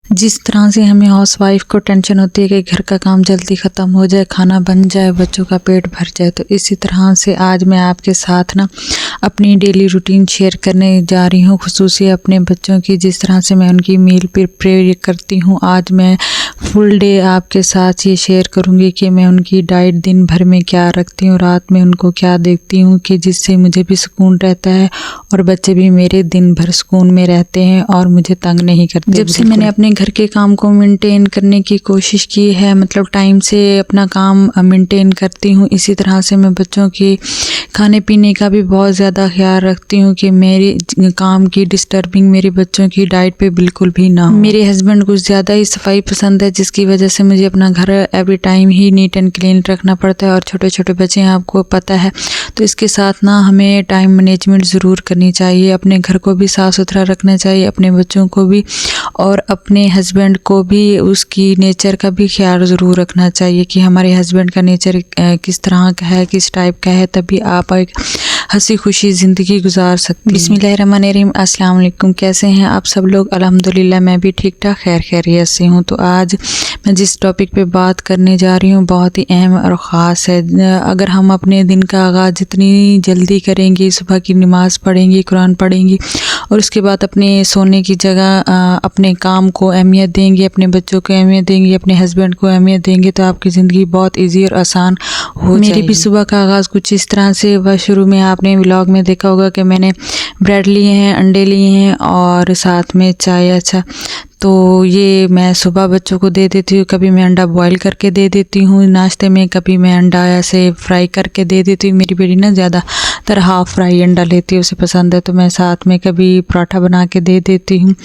जिस तरह से हमें हाउसवाइफ को टेंशन होती है कि घर का काम जल्दी ख़त्म हो जाए, खाना बन जाए, बच्चों का पेट भर जाए, तो इसी तरह से आज मैं आपके साथ ना अपनी डेली रूटीन शेयर करने जा रही हूँ, खुसूसी अपने बच्चों की, जिस तरह से मैं उनकी मील प्रिपेयर करती हूँ। आज मैं फुल डे आपके साथ ये शेयर करूँगी कि मैं उनकी डाइट दिन भर में क्या रखती हूँ, रात में उनको क्या देखती हूँ कि जिससे मुझे भी सुकून रहता है और बच्चे भी मेरे दिन भर सुकून में रहते हैं और मुझे तंग नहीं करते। जब से मैंने अपने घर के काम को मेंटेन करने की कोशिश की है, मतलब टाइम से अपना काम मेंटेन करती हूँ, इसी तरह से मैं बच्चों की खाने पीने का भी बहुत ज़्यादा ख्याल रखती हूँ कि मेरी काम की डिस्टर्बिंग मेरे बच्चों की डाइट पे बिल्कुल भी ना हो। मेरे हस्बैंड कुछ ज़्यादा ही सफाई पसंद है, जिसकी वजह से मुझे अपना घर every time he neat and clean रखना पड़ता है और छोटे छोटे बच्चे हैं, आपको पता है, तो इसके साथ ना हमें टाइम मैनेजमेंट ज़रूर करनी चाहिए। अपने घर को भी साफ़ सुथरा रखना चाहिए, अपने बच्चों को भी, और अपने हस्बैंड को भी उसकी नेचर का भी ख्याल ज़रूर रखना चाहिए कि हमारे हस्बैंड का नेचर किस तरह का है, किस टाइप का है, तभी आप एक हंसी खुशी ज़िंदगी गुजार सकते हैं। बिस्मिल्लाहिर्रहमानिर्रहीम, अस्सलाम वालेकुम। कैसे हैं आप सब लोग? अल्हम्दुलिल्लाह मैं भी ठीक ठाक खैरियत से हूँ। तो आज मैं जिस टॉपिक पे बात करने जा रही हूँ बहुत ही अहम और ख़ास है। अगर हम अपने दिन का आगाज़ जितनी जल्दी करेंगे, सुबह की नमाज़ पढ़ेंगी, कुरान पढ़ेंगी और उसके बाद अपने सोने की जगह अपने काम को अहमियत देंगे, अपने बच्चों को अहमियत देंगे, अपने हस्बैंड को अहमियत देंगे, तो आपकी ज़िंदगी बहुत ईजी और आसान हो जाएगी। मेरी भी सुबह का आगाज़ कुछ इस तरह से हुआ। शुरू में आपने व्लॉग में देखा होगा कि मैंने ब्रेड लिए हैं, अंडे लिए हैं और साथ में चाय। अच्छा, तो ये मैं सुबह बच्चों को दे देती हूँ। कभी मैं अंडा बॉईल करके दे देती हूँ नाश्ते में, कभी मैं अंडा ऐसे फ्राई करके दे देती हूँ। मेरी बेटी ना ज़्यादातर हाफ़ फ्राई अंडा लेती है, उसे पसंद है, तो मैं साथ में कभी पराठा बना के दे देती हूँ।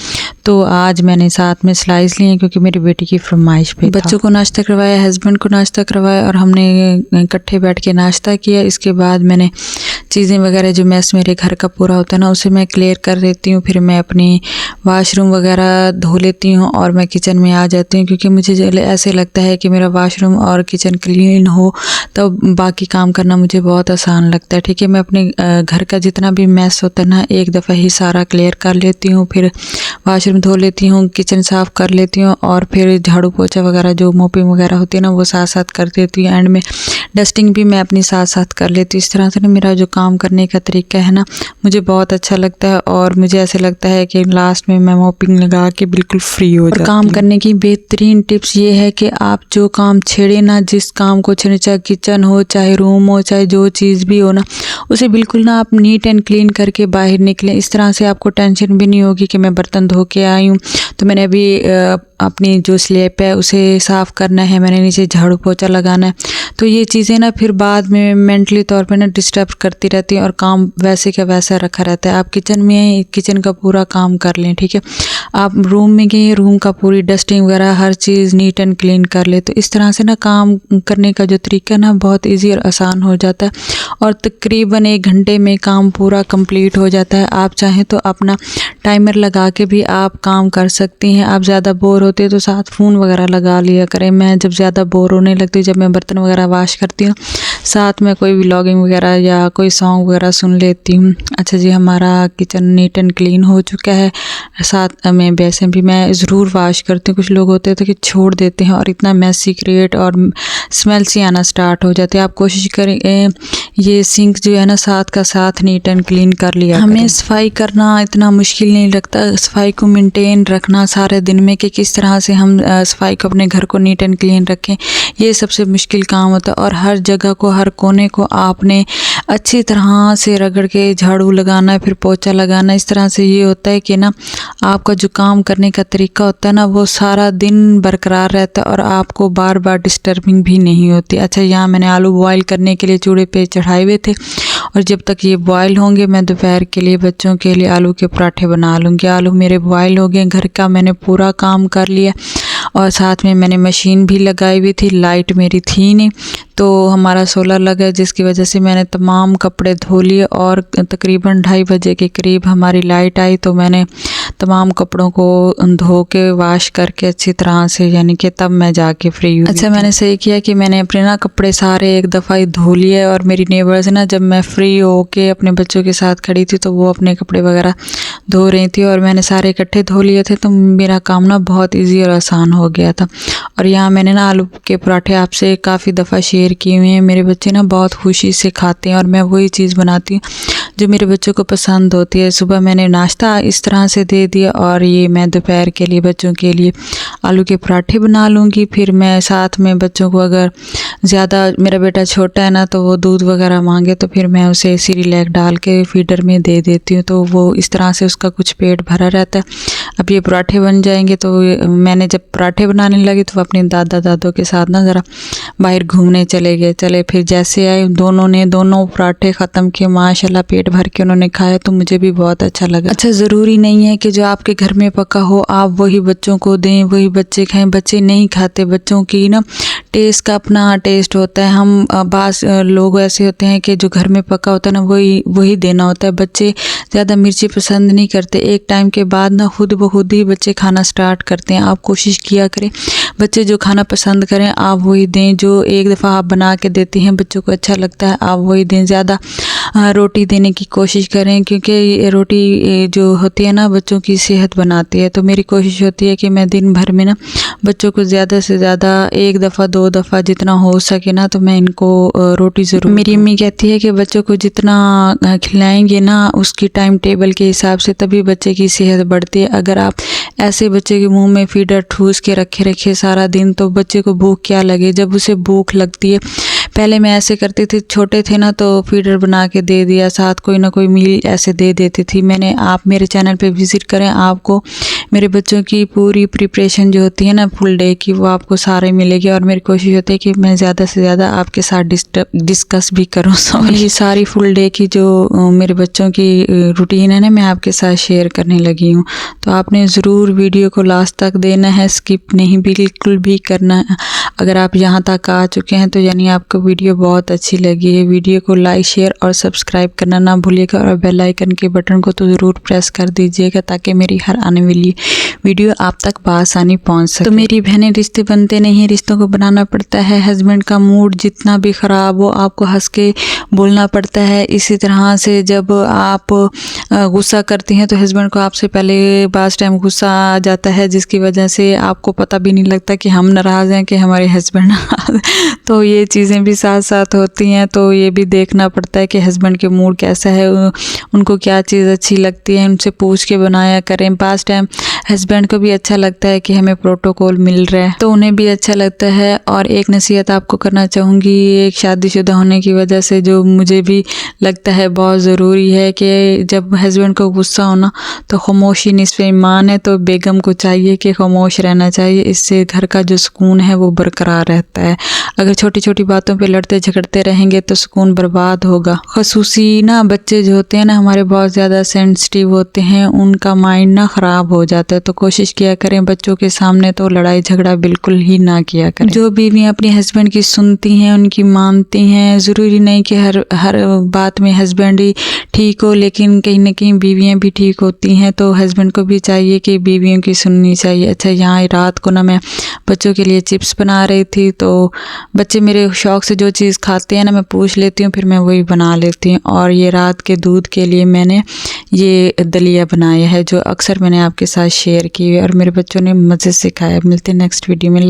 तो आज मैंने साथ में स्लाइस लिए क्योंकि मेरी बेटी की फरमाइश पे। बच्चों को नाश्ता करवाया, हस्बैंड को नाश्ता करवाया और हमने इकट्ठे बैठ के नाश्ता किया। इसके बाद मैंने चीज़ें वगैरह जो मैस मेरे घर का पूरा होता है ना, उसे मैं क्लियर कर देती हूँ। फिर मैं अपनी वाशरूम वगैरह धो लेती हूँ और मैं किचन में आ जाती हूँ, क्योंकि मुझे ऐसे लगता है कि मेरा वाशरूम और किचन क्लीन हो तो बाकी काम करना मुझे बहुत आसान लगता है। ठीक है, मैं अपने घर का जितना भी मैस होता है ना, एक दफ़ा ही सारा क्लियर कर लेती हूँ, फिर वाशरूम धो लेती हूँ, किचन साफ़ कर लेती हूँ और फिर झाड़ू पोछा वगैरह जो मोपिंग वगैरह होती है ना, वो साथ साथ कर देती हूँ। एंड में डस्टिंग भी मैं अपनी साथ साथ कर लेती हूँ। इस तरह से ना मेरा जो काम करने का तरीका है ना, मुझे बहुत अच्छा लगता है और मुझे ऐसे लगता है कि लास्ट में मैं मोपिंग लगा के बिल्कुल फ्री हो जाती हूँ। काम करने की बेहतरीन टिप्स ये है कि आप जो काम छेड़े ना, जिस काम को छेड़े, चाहे किचन हो, चाहे रूम हो, चाहे जो चीज़ भी हो ना, उसे बिल्कुल ना आप नीट एंड क्लीन करके बाहर निकलें। इस तरह से आपको टेंशन भी नहीं होगी कि मैं बर्तन धो के आई हूँ तो मैंने अभी अपनी जो स्लैब है उसे साफ़ करना है, मैंने नीचे झाड़ू पोछा लगाना है। तो ये चीज़ें ना फिर बाद में मेंटली तौर पे ना डिस्टर्ब करती रहती हैं और काम वैसे का वैसा रखा रहता है। आप किचन में किचन का पूरा काम कर लें, ठीक है। आप रूम में गए, रूम का पूरी डस्टिंग वगैरह हर चीज़ नीट एंड क्लीन कर ले। तो इस तरह से ना काम करने का जो तरीका ना बहुत ईजी और आसान हो जाता है और तकरीबन 1 घंटे में काम पूरा कंप्लीट हो जाता है। आप चाहें तो अपना टाइमर लगा के भी आप काम कर सकती हैं। आप ज़्यादा बोर होते तो साथ फ़ोन वगैरह लगा लिया करें। मैं जब ज़्यादा बोर होने लगती, जब मैं बर्तन वगैरह वॉश करती हूँ, साथ में कोई व्लॉगिंग वगैरह या कोई सॉन्ग वगैरह सुन लेती हूँ। अच्छा जी, हमारा किचन नीट एंड क्लीन हो चुका है। साथ में वैसे भी मैं ज़रूर वॉश करती हूँ। कुछ लोग होते थे कि छोड़ देते हैं और इतना मैसी क्रिएट और स्मेल सी आना स्टार्ट हो जाती है। आप कोशिश करें ये सिंक जो है ना, साथ का साथ नीट एंड क्लीन कर लिया। हमें सफाई करना इतना मुश्किल नहीं लगता, सफाई को मेंटेन रखना सारे दिन में कि किस तरह से हम सफाई को, अपने घर को नीट एंड क्लीन रखें, ये सबसे मुश्किल काम होता है। और हर जगह को, हर कोने को आपने अच्छी तरह से रगड़ के झाड़ू लगाना है, फिर पोछा लगाना। इस तरह से ये होता है कि ना आपका जो काम करने का तरीका होता है ना, वो सारा दिन बरकरार रहता है और आपको बार बार डिस्टर्बिंग भी नहीं होती। अच्छा, यहाँ मैंने आलू बॉयल करने के लिए चूल्हे पे चढ़ाए हुए थे और जब तक ये बॉयल होंगे मैं दोपहर के लिए बच्चों के लिए आलू के पराठे बना लूँगी। आलू मेरे बॉयल हो गए, घर का मैंने पूरा काम कर लिया और साथ में मैंने मशीन भी लगाई हुई थी। लाइट मेरी थी नहीं, तो हमारा सोलर लगा, जिसकी वजह से मैंने तमाम कपड़े धो लिए और तकरीबन 2:30 बजे के करीब हमारी लाइट आई, तो मैंने तमाम कपड़ों को धो के वॉश करके अच्छी तरह से, यानी कि तब मैं जाके फ्री हुई। अच्छा, मैंने सही किया कि मैंने अपने ना कपड़े सारे एक दफ़ा ही धो लिए। और मेरी नेबर्स ना, जब मैं फ्री होके अपने बच्चों के साथ खड़ी थी तो वो अपने कपड़े वगैरह धो रही थी और मैंने सारे इकट्ठे धो लिए थे, तो मेरा काम ना बहुत ईजी और आसान हो गया था। और यहाँ मैंने ना आलू के पराठे आपसे काफ़ी दफ़ा शेयर किए हुए हैं। मेरे बच्चे ना बहुत खुशी से खाते हैं और मैं वही चीज़ बनाती हूँ जो मेरे बच्चों को पसंद होती है। सुबह मैंने नाश्ता इस तरह से दे दिया और ये मैं दोपहर के लिए बच्चों के लिए आलू के पराठे बना लूँगी। फिर मैं साथ में बच्चों को, अगर ज़्यादा मेरा बेटा छोटा है ना तो वो दूध वगैरह मांगे तो फिर मैं उसे सिरिलैक डाल के फीडर में दे देती हूँ, तो वो इस तरह से उसका कुछ पेट भरा रहता है। अब ये पराठे बन जाएंगे तो मैंने जब पराठे बनाने लगी तो अपने दादा दादों के साथ ना ज़रा बाहर घूमने चले। फिर जैसे आए दोनों पराठे ख़त्म किए, माशाल्लाह पेट भर के उन्होंने खाया, तो मुझे भी बहुत अच्छा लगा। अच्छा, ज़रूरी नहीं है कि जो आपके घर में पका हो आप वही बच्चों को दें, वही बच्चे खाएं। बच्चे नहीं खाते, बच्चों की ना टेस्ट का अपना टेस्ट होता है। हम बास लोग ऐसे होते हैं कि जो घर में पका होता है ना वही देना होता है। बच्चे ज़्यादा मिर्ची पसंद नहीं करते। एक टाइम के बाद ना खुद ब खुद ही बच्चे खाना स्टार्ट करते हैं। आप कोशिश किया करें बच्चे जो खाना पसंद करें आप वही दें। जो एक दफ़ा आप बना के देती हैं बच्चों को अच्छा लगता है आप वही दें। ज़्यादा रोटी देने की कोशिश करें, क्योंकि रोटी जो होती है ना बच्चों की सेहत बनाती है। तो मेरी कोशिश होती है कि मैं दिन भर में ना बच्चों को ज़्यादा से ज़्यादा एक दफ़ा 2 दफ़ा जितना हो सके ना तो मैं इनको रोटी ज़रूर। मेरी अम्मी कहती है कि बच्चों को जितना खिलाएंगे ना उसकी टाइम टेबल के हिसाब से तभी बच्चे की सेहत बढ़ती है। अगर आप ऐसे बच्चे के मुंह में फीडर ठूस के रखे सारा दिन तो बच्चे को भूख क्या लगे। जब उसे भूख लगती है, पहले मैं ऐसे करती थी, छोटे थे ना तो फीडर बना के दे दिया, साथ कोई ना कोई मील ऐसे दे देती थी। आप मेरे चैनल पे विज़िट करें, आपको मेरे बच्चों की पूरी प्रिपरेशन जो होती है ना फुल डे की वो आपको सारे मिलेगी। और मेरी कोशिश होती है कि मैं ज़्यादा से ज़्यादा आपके साथ डिस्कस भी करूँ। ये सारी फुल डे की जो मेरे बच्चों की रूटीन है ना मैं आपके साथ शेयर करने लगी हूँ। तो आपने ज़रूर वीडियो को लास्ट तक देना है, स्किप नहीं बिल्कुल भी करना है। अगर आप यहाँ तक आ चुके हैं तो यानी आपको वीडियो बहुत अच्छी लगी है। वीडियो को लाइक शेयर और सब्सक्राइब करना ना भूलिएगा और बेल आइकन के बटन को तो ज़रूर प्रेस कर दीजिएगा ताकि मेरी हर आने वाली वीडियो आप तक बआसानी पहुँच सके। तो मेरी बहनें, रिश्ते बनते नहीं, रिश्तों को बनाना पड़ता है। हस्बैंड का मूड जितना भी ख़राब हो आपको हंस के बोलना पड़ता है। इसी तरह से जब आप गुस्सा करती हैं तो हस्बैंड को आपसे पहले बास टाइम गुस्सा आ जाता है, जिसकी वजह से आपको पता भी नहीं लगता कि हम नाराज़ हैं कि हमारे हस्बैंड नाराज़। तो ये चीज़ें भी साथ साथ होती हैं, तो ये भी देखना पड़ता है कि हस्बैंड के मूड कैसा है, उनको क्या चीज़ अच्छी लगती है, उनसे पूछ के बनाया करें। पास टाइम हस्बैंड को भी अच्छा लगता है कि हमें प्रोटोकॉल मिल रहा है तो उन्हें भी अच्छा लगता है। और एक नसीहत आपको करना चाहूँगी, एक शादीशुदा होने की वजह से जो मुझे भी लगता है बहुत ज़रूरी है कि जब हस्बैंड को गुस्सा होना तो खामोशी निस्फ़े ईमान है। तो बेगम को चाहिए कि खामोश रहना चाहिए, इससे घर का जो सुकून है वो बरकरार रहता है। अगर छोटी छोटी बातों पे लड़ते झगड़ते रहेंगे तो सुकून बर्बाद होगा। ख़ुसूसी ना बच्चे जो होते हैं ना हमारे बहुत ज़्यादा सेंसिटिव होते हैं, उनका माइंड ना ख़राब हो जाता है। तो कोशिश किया करें बच्चों के सामने तो लड़ाई झगड़ा बिल्कुल ही ना किया करें। जो बीवियाँ अपने हस्बैंड की सुनती हैं उनकी मानती हैं, ज़रूरी नहीं कि हर बात में हस्बैंड ही ठीक हो, लेकिन कहीं ना कहीं बीवियाँ भी ठीक होती हैं। तो हस्बैंड को भी चाहिए कि बीवियों की सुननी चाहिए। अच्छा, यहाँ रात को ना मैं बच्चों के लिए चिप्स बना रही थी, तो बच्चे मेरे शौक़ से जो चीज़ खाते हैं ना मैं पूछ लेती हूँ, फिर मैं वही बना लेती हूँ। और ये रात के दूध के लिए मैंने ये दलिया बनाया है जो अक्सर मैंने आपके साथ शेयर की है और मेरे बच्चों ने मज़े से खाया। मिलते हैं नेक्स्ट वीडियो में।